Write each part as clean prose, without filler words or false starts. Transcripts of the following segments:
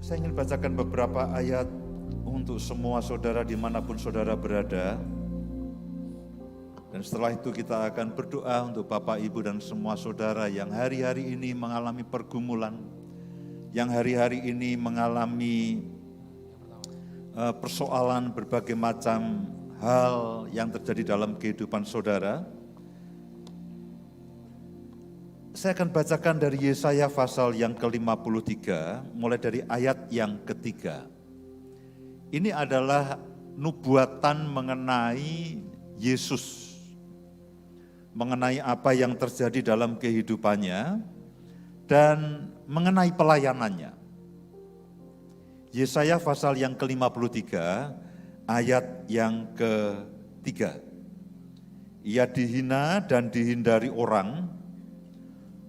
Saya ingin bacakan beberapa ayat untuk semua saudara dimanapun saudara berada. Dan setelah itu kita akan berdoa untuk Bapak, Ibu, dan semua saudara yang hari-hari ini mengalami pergumulan, yang hari-hari ini mengalami persoalan berbagai macam hal yang terjadi dalam kehidupan saudara. Saya akan bacakan dari Yesaya pasal yang ke-53, mulai dari ayat yang ketiga. Ini adalah nubuatan mengenai Yesus, mengenai apa yang terjadi dalam kehidupannya, dan mengenai pelayanannya. Yesaya pasal yang ke-53, ayat yang ketiga. Ia dihina dan dihindari orang,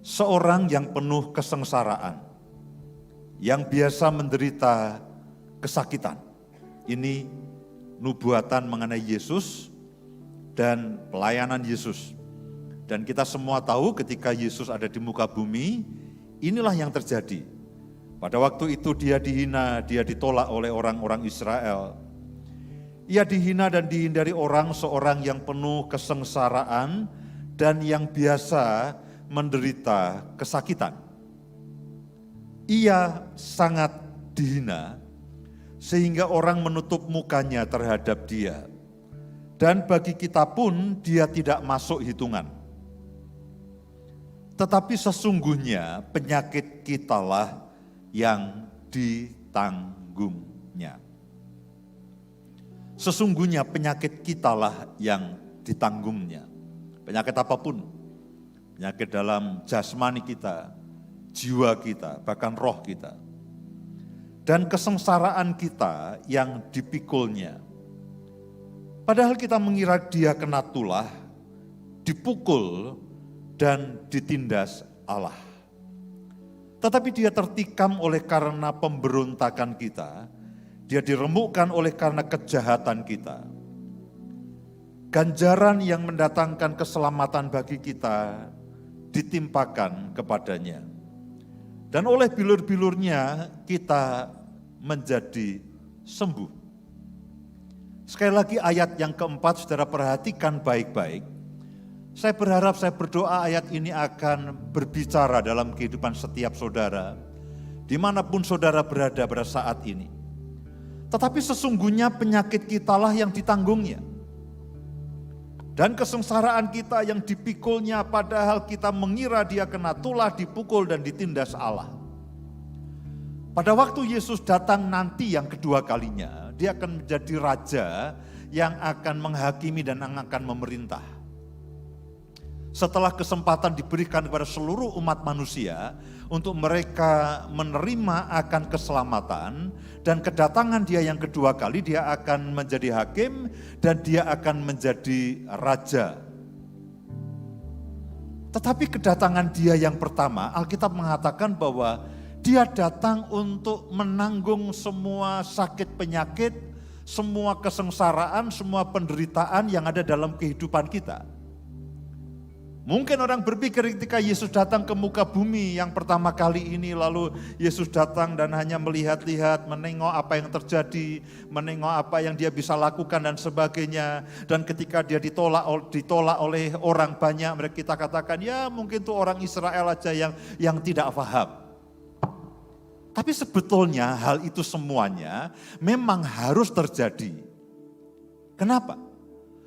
seorang yang penuh kesengsaraan, yang biasa menderita kesakitan. Ini nubuatan mengenai Yesus dan pelayanan Yesus. Dan kita semua tahu ketika Yesus ada di muka bumi, inilah yang terjadi. Pada waktu itu dia dihina, dia ditolak oleh orang-orang Israel. Ia dihina dan dihindari orang, seorang yang penuh kesengsaraan dan yang biasa menderita kesakitan. Ia sangat dihina sehingga orang menutup mukanya terhadap dia. Dan bagi kita pun dia tidak masuk hitungan. Tetapi sesungguhnya penyakit kitalah yang ditanggungnya. Sesungguhnya penyakit kitalah yang ditanggungnya. Penyakit apapun. Penyakit dalam jasmani kita, jiwa kita, bahkan roh kita. Dan kesengsaraan kita yang dipikulnya. Padahal kita mengira dia kena tulah, dipukul, dan ditindas Allah. Tetapi dia tertikam oleh karena pemberontakan kita, dia diremukkan oleh karena kejahatan kita. Ganjaran yang mendatangkan keselamatan bagi kita ditimpakan kepadanya. Dan oleh bilur-bilurnya kita menjadi sembuh. Sekali lagi ayat yang keempat, saudara perhatikan baik-baik. Saya berharap, saya berdoa ayat ini akan berbicara dalam kehidupan setiap saudara, dimanapun saudara berada pada saat ini. Tetapi sesungguhnya penyakit kitalah yang ditanggungnya. Dan kesengsaraan kita yang dipikulnya, padahal kita mengira dia kena tulah, dipukul, dan ditindas Allah. Pada waktu Yesus datang nanti yang kedua kalinya, dia akan menjadi raja yang akan menghakimi dan yang akan memerintah. Setelah kesempatan diberikan kepada seluruh umat manusia untuk mereka menerima akan keselamatan, dan kedatangan dia yang kedua kali, dia akan menjadi hakim dan dia akan menjadi raja. Tetapi kedatangan dia yang pertama, Alkitab mengatakan bahwa dia datang untuk menanggung semua sakit penyakit, semua kesengsaraan, semua penderitaan yang ada dalam kehidupan kita. Mungkin orang berpikir ketika Yesus datang ke muka bumi yang pertama kali ini, lalu Yesus datang dan hanya melihat-lihat, menengok apa yang terjadi, menengok apa yang dia bisa lakukan dan sebagainya. Dan ketika dia ditolak oleh orang banyak, mereka kita katakan ya mungkin itu orang Israel aja yang tidak paham. Tapi sebetulnya hal itu semuanya memang harus terjadi. Kenapa?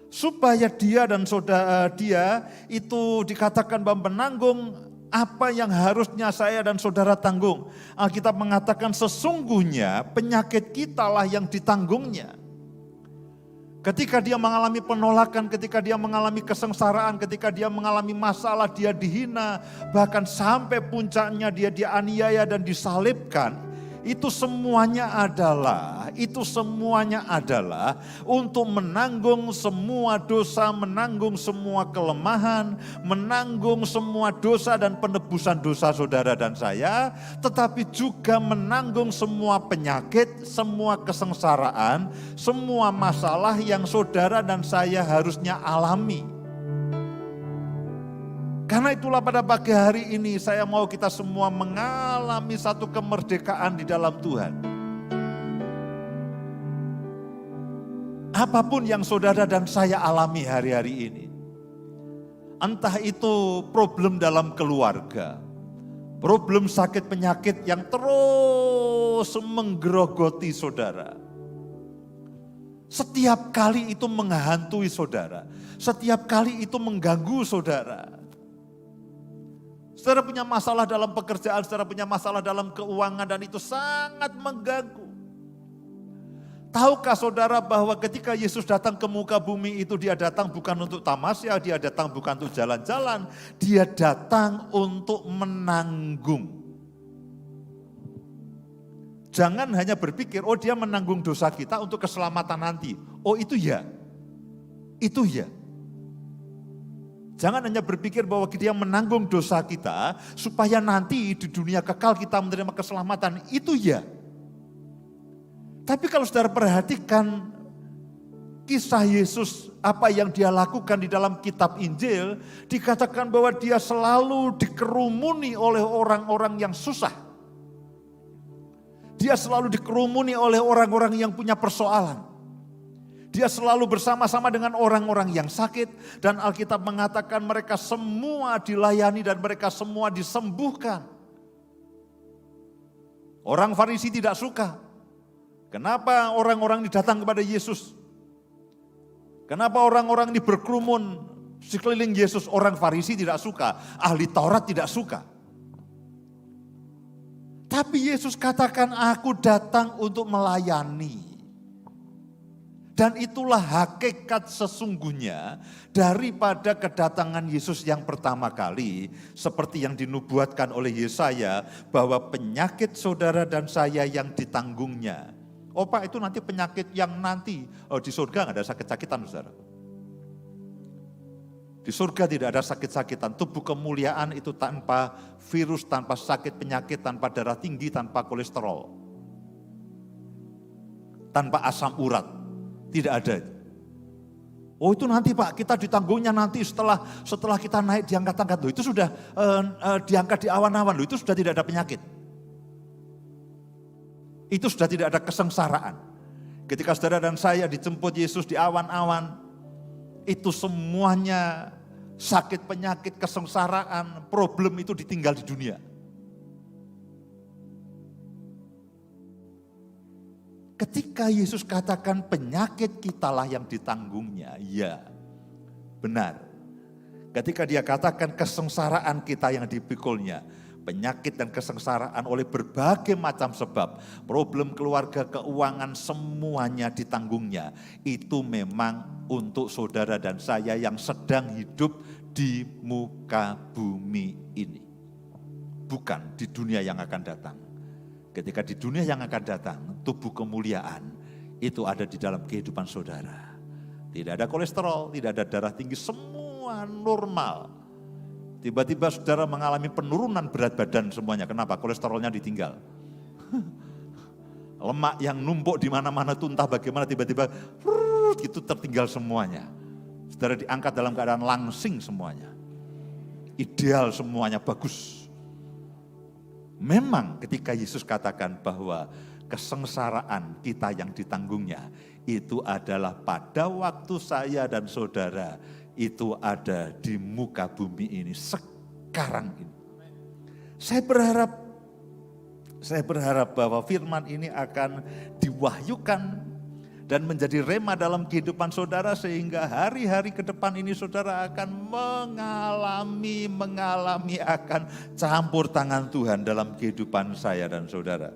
Supaya dia dan saudara dia itu dikatakan bahwa menanggung apa yang harusnya saya dan saudara tanggung. Alkitab mengatakan sesungguhnya penyakit kitalah yang ditanggungnya. Ketika dia mengalami penolakan, ketika dia mengalami kesengsaraan, ketika dia mengalami masalah, dia dihina, bahkan sampai puncaknya dia dianiaya dan disalibkan. Itu semuanya adalah untuk menanggung semua dosa, menanggung semua kelemahan, menanggung semua dosa dan penebusan dosa saudara dan saya, tetapi juga menanggung semua penyakit, semua kesengsaraan, semua masalah yang saudara dan saya harusnya alami. Karena itulah pada pagi hari ini saya mau kita semua mengalami satu kemerdekaan di dalam Tuhan. Apapun yang saudara dan saya alami hari-hari ini, entah itu problem dalam keluarga, problem sakit penyakit yang terus menggerogoti saudara. Setiap kali itu menghantui saudara. Setiap kali itu mengganggu saudara. Saudara punya masalah dalam pekerjaan, saudara punya masalah dalam keuangan dan itu sangat mengganggu. Tahukah saudara bahwa ketika Yesus datang ke muka bumi itu dia datang bukan untuk tamasya, dia datang bukan untuk jalan-jalan. Dia datang untuk menanggung. Jangan hanya berpikir, oh dia menanggung dosa kita untuk keselamatan nanti. Oh itu ya, itu ya. Jangan hanya berpikir bahwa dia menanggung dosa kita supaya nanti di dunia kekal kita menerima keselamatan. Itu ya. Tapi kalau saudara perhatikan kisah Yesus, apa yang dia lakukan di dalam kitab Injil, dikatakan bahwa dia selalu dikerumuni oleh orang-orang yang susah. Dia selalu dikerumuni oleh orang-orang yang punya persoalan. Dia selalu bersama-sama dengan orang-orang yang sakit. Dan Alkitab mengatakan mereka semua dilayani dan mereka semua disembuhkan. Orang Farisi tidak suka. Kenapa orang-orang ini datang kepada Yesus? Kenapa orang-orang ini berkerumun sekeliling Yesus? Orang Farisi tidak suka, ahli Taurat tidak suka. Tapi Yesus katakan, aku datang untuk melayani. Dan itulah hakikat sesungguhnya daripada kedatangan Yesus yang pertama kali. Seperti yang dinubuatkan oleh Yesaya, bahwa penyakit saudara dan saya yang ditanggungnya. Oh Pak, itu nanti penyakit yang nanti. Oh di surga nggak ada sakit-sakitan saudara. Di surga tidak ada sakit-sakitan, tubuh kemuliaan itu tanpa virus, tanpa sakit penyakit, tanpa darah tinggi, tanpa kolesterol. Tanpa asam urat, tidak ada. Oh itu nanti Pak, kita ditanggungnya nanti setelah kita naik diangkat-angkat. Loh itu sudah diangkat di awan-awan, loh itu sudah tidak ada penyakit. Itu sudah tidak ada kesengsaraan. Ketika saudara dan saya dijemput Yesus di awan-awan, itu semuanya sakit, penyakit, kesengsaraan, problem itu ditinggal di dunia. Ketika Yesus katakan penyakit kitalah yang ditanggungnya, ya benar. Ketika dia katakan kesengsaraan kita yang dipikulnya, penyakit dan kesengsaraan oleh berbagai macam sebab, problem keluarga, keuangan, semuanya ditanggungnya. Itu memang untuk saudara dan saya yang sedang hidup di muka bumi ini. Bukan di dunia yang akan datang. Ketika di dunia yang akan datang, tubuh kemuliaan itu ada di dalam kehidupan saudara. Tidak ada kolesterol, tidak ada darah tinggi, semua normal. Tiba-tiba saudara mengalami penurunan berat badan semuanya. Kenapa? Kolesterolnya ditinggal. Lemak yang numpuk di mana-mana itu entah bagaimana tiba-tiba itu tertinggal semuanya. Saudara diangkat dalam keadaan langsing semuanya. Ideal semuanya, bagus. Memang ketika Yesus katakan bahwa kesengsaraan kita yang ditanggungnya itu adalah pada waktu saya dan saudara itu ada di muka bumi ini sekarang ini. Saya berharap bahwa firman ini akan diwahyukan dan menjadi rema dalam kehidupan saudara sehingga hari-hari ke depan ini saudara akan mengalami akan campur tangan Tuhan dalam kehidupan saya dan saudara.